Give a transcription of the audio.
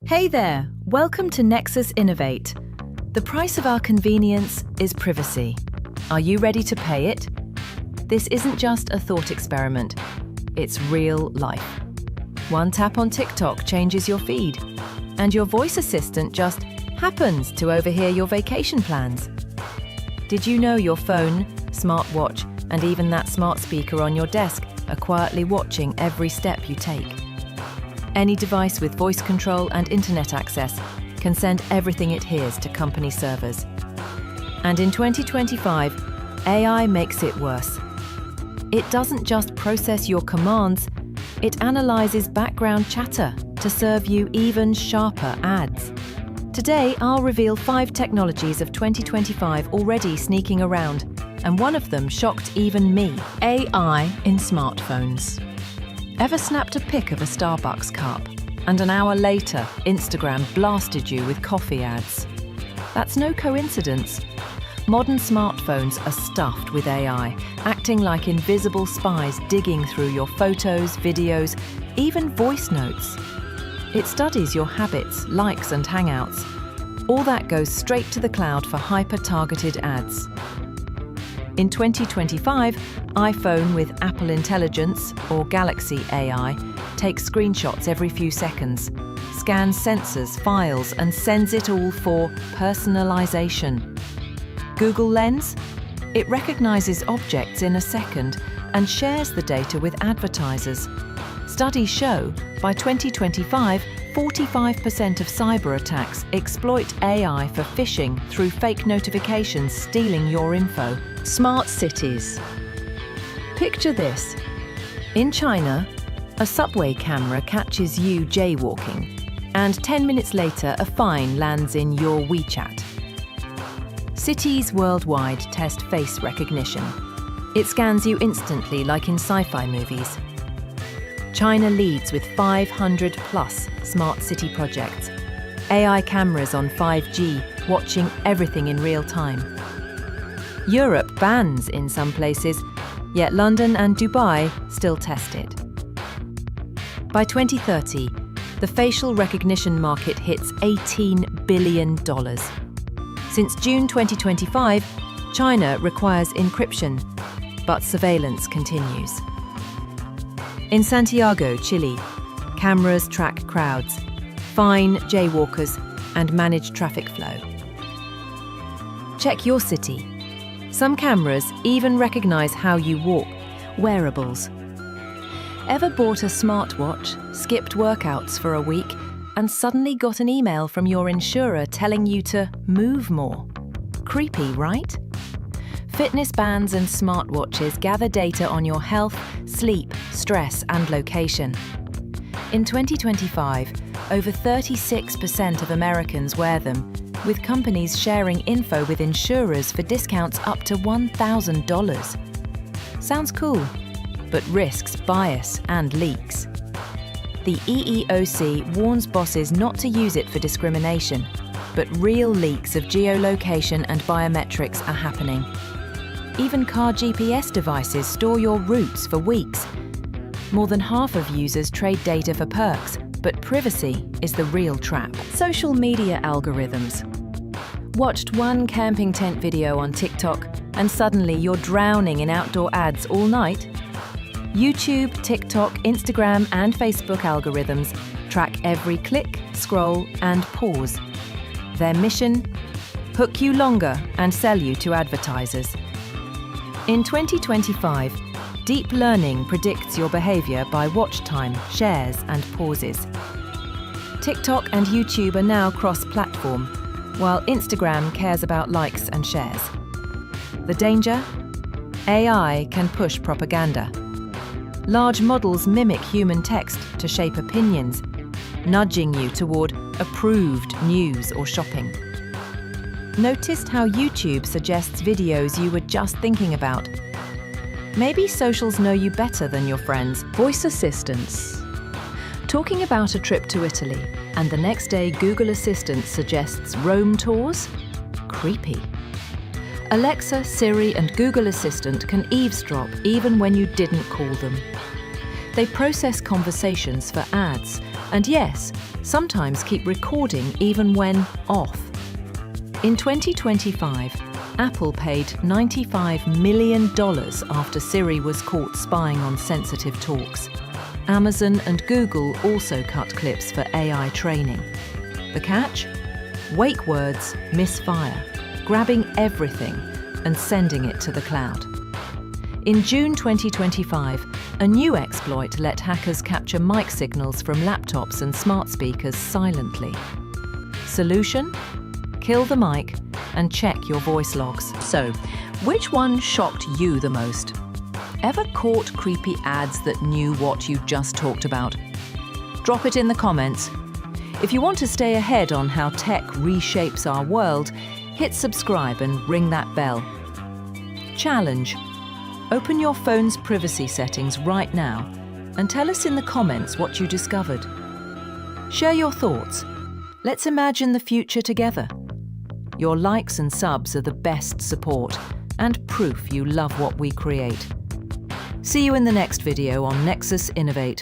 Hey there, welcome to Nexus Innovate. The price of our convenience is privacy. Are you ready to pay it? This isn't just a thought experiment, it's real life. One tap on TikTok changes your feed, and your voice assistant just happens to overhear your vacation plans. Did you know your phone, smartwatch, and even that smart speaker on your desk are quietly watching every step you take? Any device with voice control and internet access can send everything it hears to company servers. And in 2025, AI makes it worse. It doesn't just process your commands, it analyzes background chatter to serve you even sharper ads. Today, I'll reveal 5 technologies of 2025 already sneaking around, and one of them shocked even me: AI in smartphones. Ever snapped a pic of a Starbucks cup, and an hour later, Instagram blasted you with coffee ads? That's no coincidence. Modern smartphones are stuffed with AI, acting like invisible spies digging through your photos, videos, even voice notes. It studies your habits, likes, and hangouts. All that goes straight to the cloud for hyper-targeted ads. In 2025, iPhone with Apple Intelligence or Galaxy AI takes screenshots every few seconds, scans sensors, files, and sends it all for personalization. Google Lens? It recognizes objects in a second and shares the data with advertisers. Studies show, by 2025, 45% of cyber attacks exploit AI for phishing through fake notifications stealing your info. Smart cities. Picture this. In China, a subway camera catches you jaywalking, and 10 minutes later a fine lands in your WeChat. Cities worldwide test face recognition. It scans you instantly like in sci-fi movies. China leads with 500 plus smart city projects. AI cameras on 5G watching everything in real time. Europe bans in some places, yet London and Dubai still test it. By 2030, the facial recognition market hits $18 billion. Since June 2025, China requires encryption, but surveillance continues. In Santiago, Chile, cameras track crowds, fine jaywalkers, and manage traffic flow. Check your city. Some cameras even recognize how you walk. Wearables. Ever bought a smartwatch, skipped workouts for a week, and suddenly got an email from your insurer telling you to move more? Creepy, right? Fitness bands and smartwatches gather data on your health, sleep, stress, and location. In 2025, over 36% of Americans wear them, with companies sharing info with insurers for discounts up to $1,000. Sounds cool, but risks bias and leaks. The EEOC warns bosses not to use it for discrimination, but real leaks of geolocation and biometrics are happening. Even car GPS devices store your routes for weeks. More than half of users trade data for perks, but privacy is the real trap. Social media algorithms. Watched one camping tent video on TikTok, and suddenly you're drowning in outdoor ads all night? YouTube, TikTok, Instagram, and Facebook algorithms track every click, scroll, and pause. Their mission? Hook you longer and sell you to advertisers. In 2025, deep learning predicts your behavior by watch time, shares, and pauses. TikTok and YouTube are now cross-platform, while Instagram cares about likes and shares. The danger? AI can push propaganda. Large models mimic human text to shape opinions, nudging you toward approved news or shopping. Noticed how YouTube suggests videos you were just thinking about? Maybe socials know you better than your friends. Voice assistants. Talking about a trip to Italy, and the next day Google Assistant suggests Rome tours? Creepy. Alexa, Siri, and Google Assistant can eavesdrop even when you didn't call them. They process conversations for ads, And yes, sometimes keep recording even when off. In 2025, Apple paid $95 million after Siri was caught spying on sensitive talks. Amazon and Google also cut clips for AI training. The catch? Wake words misfire, grabbing everything and sending it to the cloud. In June 2025, a new exploit let hackers capture mic signals from laptops and smart speakers silently. Solution? Kill the mic and check your voice logs. So, which one shocked you the most? Ever caught creepy ads that knew what you just talked about? Drop it in the comments. If you want to stay ahead on how tech reshapes our world, hit subscribe and ring that bell. Challenge. Open your phone's privacy settings right now and tell us in the comments what you discovered. Share your thoughts. Let's imagine the future together. Your likes and subs are the best support and proof you love what we create. See you in the next video on Nexus Innovate.